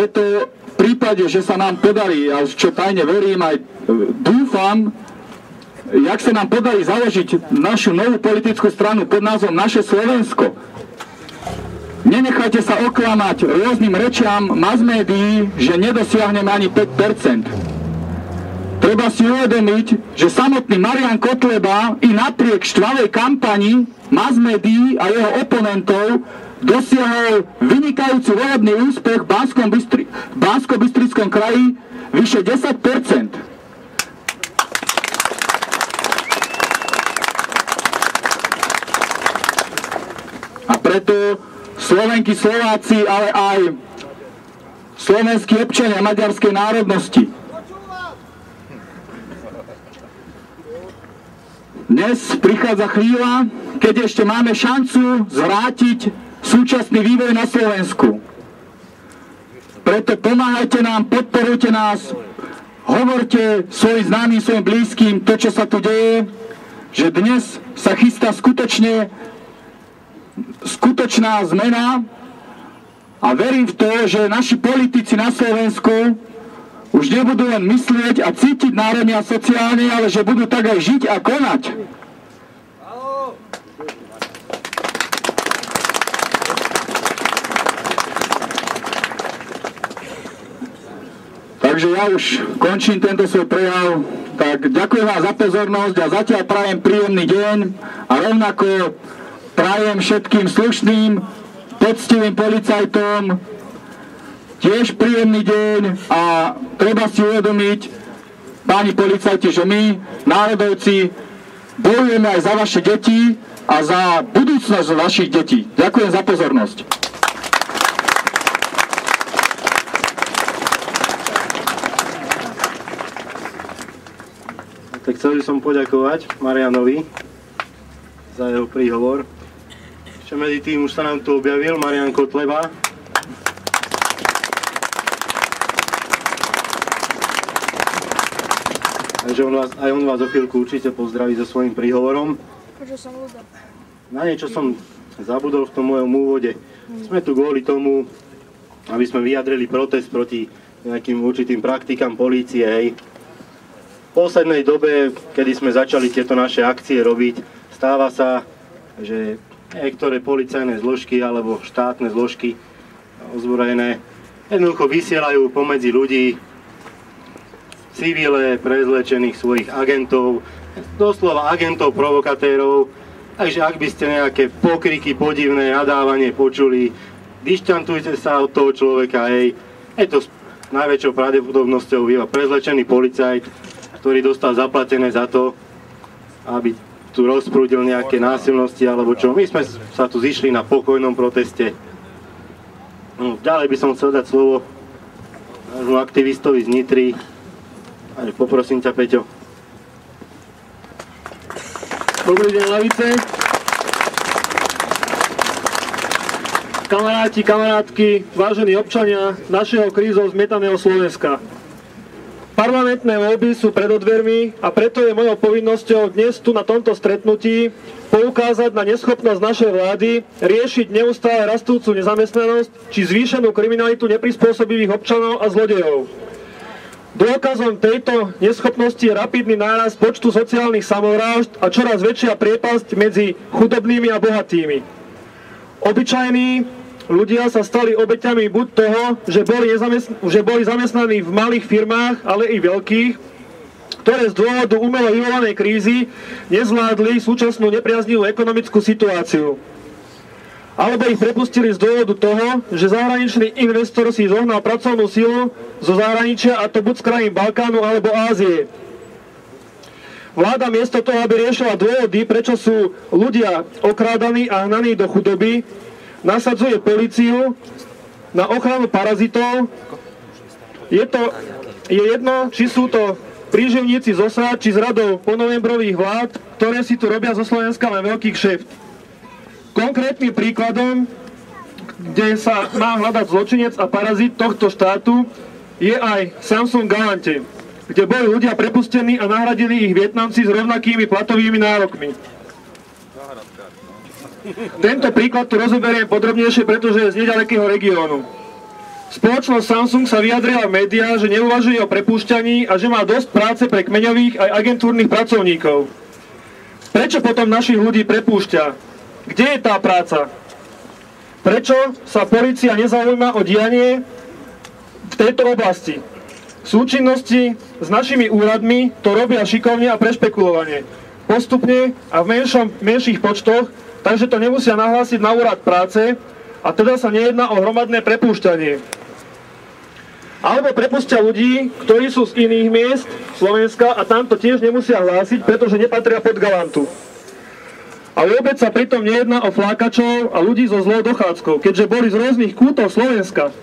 preto v prípade, že sa nám podarí, a čo tajne verím, aj dúfam, jak sa nám podarí založiť našu novú politickú stranu pod názvom Naše Slovensko, nenechajte sa oklamať rôznym rečiam mass médií, že nedosiahneme ani 5%. Treba si uvedomiť, že samotný Marian Kotleba i napriek štvavej kampani mass médií a jeho oponentov dosiahol vynikajúci volebný úspech v Banskobystrickom kraji vyše 10%. A preto Slovenky, Slováci, ale aj slovenskí občania maďarskej národnosti, dnes prichádza chvíľa, keď ešte máme šancu zvrátiť súčasný vývoj na Slovensku. Preto pomáhajte nám, podporujte nás, hovorte svojim známym, svojim blízkym to, čo sa tu deje, že dnes sa chystá skutočná zmena a verím v to, že naši politici na Slovensku už nebudú len myslieť a cítiť národne a sociálne, ale že budú tak aj žiť a konať. Takže ja už končím tento svoj prejav. Tak ďakujem vám za pozornosť a zatiaľ prajem príjemný deň a rovnako prajem všetkým slušným, poctivým policajtom tiež príjemný deň a treba si uvedomiť, páni policajti, že my, národovci, bojujeme aj za vaše deti a za budúcnosť vašich detí. Ďakujem za pozornosť. Tak chcel by som poďakovať Marianovi za jeho príhovor. Ešte medzi tým už sa nám tu objavil Marian Kotleba. Takže aj on vás o chvíľku určite pozdraví so svojím príhovorom. Na niečo som zabudol v tom mojom úvode. Sme tu kvôli tomu, aby sme vyjadrili protest proti nejakým určitým praktikám polície. Hej. V poslednej dobe, kedy sme začali tieto naše akcie robiť, stáva sa, že niektoré policajné zložky alebo štátne zložky ozbrojené jednoducho vysielajú pomedzi ľudí civile prezlečených svojich agentov, doslova agentov provokatérov. Takže ak by ste nejaké pokriky, podivné nadávanie počuli, dišťantujte sa od toho človeka, hej. Je to s najväčšou pravdepodobnosťou iba prezlečený policajt, ktorý dostal zaplatené za to, aby tu rozprúdil nejaké násilnosti alebo čo. My sme sa tu zišli na pokojnom proteste. No, ďalej by som chcel dať slovo nášmu aktivistovi z Nitry. Poprosím ťa, Peťo. Dobrý deň, lavice. Kamaráti, kamarátky, vážení občania našeho krízou zmietaného Slovenska. Parlamentné voľby sú pred dvermi a preto je mojou povinnosťou dnes tu na tomto stretnutí poukázať na neschopnosť našej vlády riešiť neustále rastúcu nezamestnanosť či zvýšenú kriminalitu neprispôsobivých občanov a zlodejov. Dôkazom tejto neschopnosti je rapidný nárast počtu sociálnych samovrážd a čoraz väčšia priepasť medzi chudobnými a bohatými. Obyčajní ľudia sa stali obeťami buď toho, že boli zamestnaní v malých firmách, ale i veľkých, ktoré z dôvodu umelo vyvolanej krízy nezvládli súčasnú nepriaznivú ekonomickú situáciu. Alebo ich prepustili z dôvodu toho, že zahraničný investor si zohnal pracovnú silu zo zahraničia, a to buď z krajín Balkánu alebo Ázie. Vláda miesto toho, aby riešila dôvody, prečo sú ľudia okrádaní a hnaní do chudoby, nasadzuje políciu na ochranu parazitov. Je jedno, či sú to príživníci z OSA, či z radov ponovembrových vlád, ktoré si tu robia zo Slovenska len veľký kšeft. Konkrétnym príkladom, kde sa má hľadať zločinec a parazit tohto štátu, je aj Samsung Galante, kde boli ľudia prepustení a nahradili ich Vietnamci s rovnakými platovými nárokmi. Tento príklad tu rozoberiem podrobnejšie, pretože je z nedalekého regiónu. Spoločnosť Samsung sa vyjadrila v médiách, že neuvažuje o prepúšťaní a že má dosť práce pre kmeňových aj agentúrnych pracovníkov. Prečo potom našich ľudí prepúšťa? Kde je tá práca? Prečo sa polícia nezaujíma o dianie v tejto oblasti? V súčinnosti s našimi úradmi to robia šikovne a prešpekulovane. Postupne a v menších počtoch, takže to nemusia nahlásiť na úrad práce a teda sa nejedná o hromadné prepúšťanie. Alebo prepustia ľudí, ktorí sú z iných miest Slovenska a tam to tiež nemusia hlásiť, pretože nepatria pod galantu. A vôbec sa pritom nejedná o flákačov a ľudí so zlou dochádzkou, keďže boli z rôznych kútov Slovenska,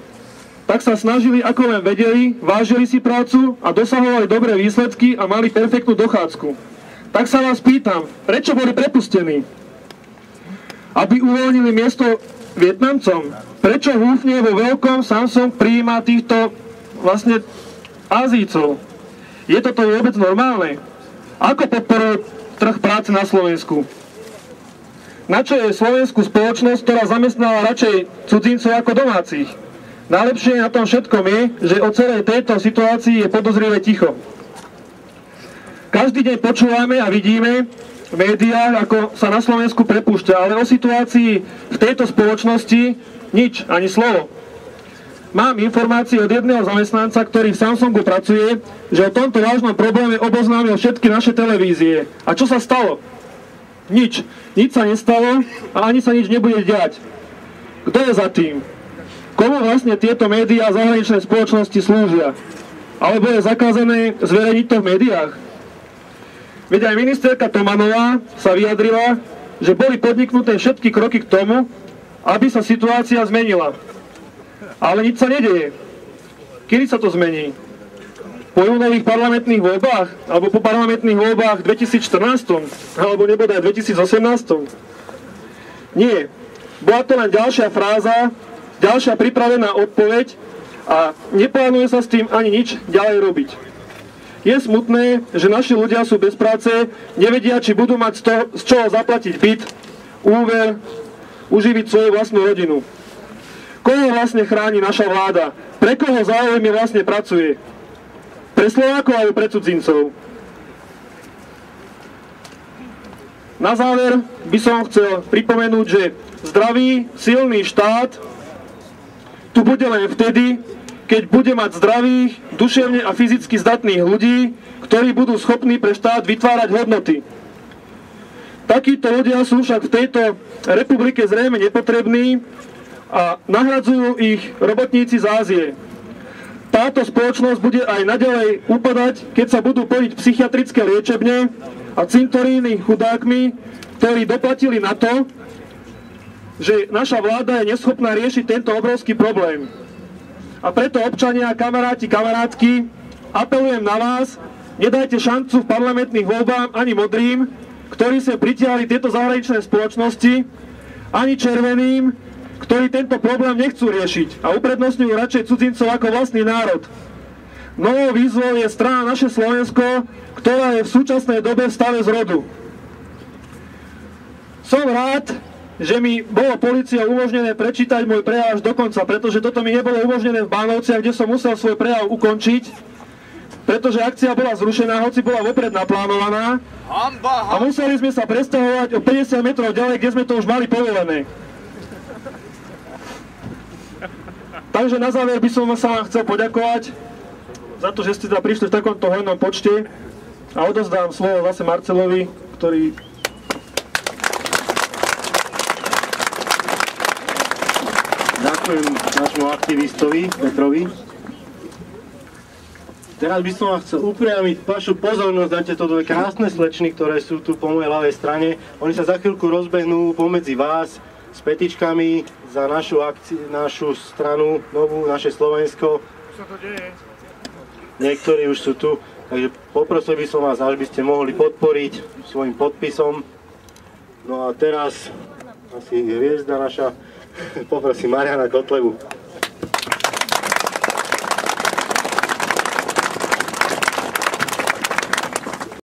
tak sa snažili ako len vedeli, vážili si prácu a dosahovali dobré výsledky a mali perfektnú dochádzku. Tak sa vás pýtam, prečo boli prepustení? Aby uvoľnili miesto Vietnamcom? Prečo húfne vo veľkom Samsung prijíma týchto vlastne Ázícov? Je toto vôbec normálne? Ako podporuje trh práce na Slovensku? Na čo je slovenskú spoločnosť, ktorá zamestnáva radšej cudzincov ako domácich? Najlepšie na tom všetkom je, že o celej tejto situácii je podozrivé ticho. Každý deň počúvame a vidíme v médiách, ako sa na Slovensku prepúšťa, ale o situácii v tejto spoločnosti nič, ani slovo. Mám informácie od jedného zamestnanca, ktorý v Samsungu pracuje, že o tomto vážnom probléme oboznámil všetky naše televízie. A čo sa stalo? Nič. Nič sa nestalo a ani sa nič nebude diať. Kto je za tým? Komu vlastne tieto médiá a zahraničné spoločnosti slúžia? Alebo je zakázané zverejniť to v médiách? Veď aj ministerka Tomanová sa vyjadrila, že boli podniknuté všetky kroky k tomu, aby sa situácia zmenila. Ale nič sa nedeje. Kedy sa to zmení? Po júnových parlamentných voľbách? Alebo po parlamentných voľbách 2014? Alebo nebodaj 2018? Nie. Bola to len ďalšia fráza, ďalšia pripravená odpoveď a neplánuje sa s tým ani nič ďalej robiť. Je smutné, že naši ľudia sú bez práce, nevedia, či budú mať z čoho zaplatiť byt, úver, uživiť svoju vlastnú rodinu. Koho vlastne chráni naša vláda? Pre koho záujmy vlastne pracuje? Pre Slovákov alebo pre cudzincov? Na záver by som chcel pripomenúť, že zdravý, silný štát tu bude len vtedy, keď bude mať zdravých, duševne a fyzicky zdatných ľudí, ktorí budú schopní pre štát vytvárať hodnoty. Takíto ľudia sú však v tejto republike zrejme nepotrební a nahradzujú ich robotníci z Ázie. Táto spoločnosť bude aj naďalej upadať, keď sa budú plniť psychiatrické liečebne a cintoríny chudákmi, ktorí doplatili na to, že naša vláda je neschopná riešiť tento obrovský problém. A preto občania, kamaráti, kamarátky, apelujem na vás, nedajte šancu v parlamentných voľbám ani modrým, ktorí sa pritiahli tieto zahraničné spoločnosti, ani červeným, ktorí tento problém nechcú riešiť a uprednostňujú radšej cudzincov ako vlastný národ. Novou výzvou je strana Naše Slovensko, ktorá je v súčasnej dobe v stave zrodu. Som rád, že mi bolo polícia umožnené prečítať môj prejav až do konca, pretože toto mi nebolo umožnené v Bánovciach, kde som musel svoj prejav ukončiť, pretože akcia bola zrušená, hoci bola vopred naplánovaná a museli sme sa presťahovať o 50 metrov ďalej, kde sme to už mali povolené. Takže na záver by som sa vám chcel poďakovať za to, že ste prišli v takomto hojnom počte a odozdám slovo zase Marcelovi, ktorý... Ďakujem nášmu aktivistovi Petrovi. Teraz by som vám chcel upriamiť vašu pozornosť na tieto dve krásne slečny, ktoré sú tu po mojej ľavej strane. Oni sa za chvíľku rozbehnú pomedzi vás s petičkami za našu stranu, novú, naše Slovensko. Už sa to deje. Niektorí už sú tu, takže poprosil by som vás, až by ste mohli podporiť svojim podpisom. No a teraz asi hviezda naša, poprosím Mariana Kotlebu.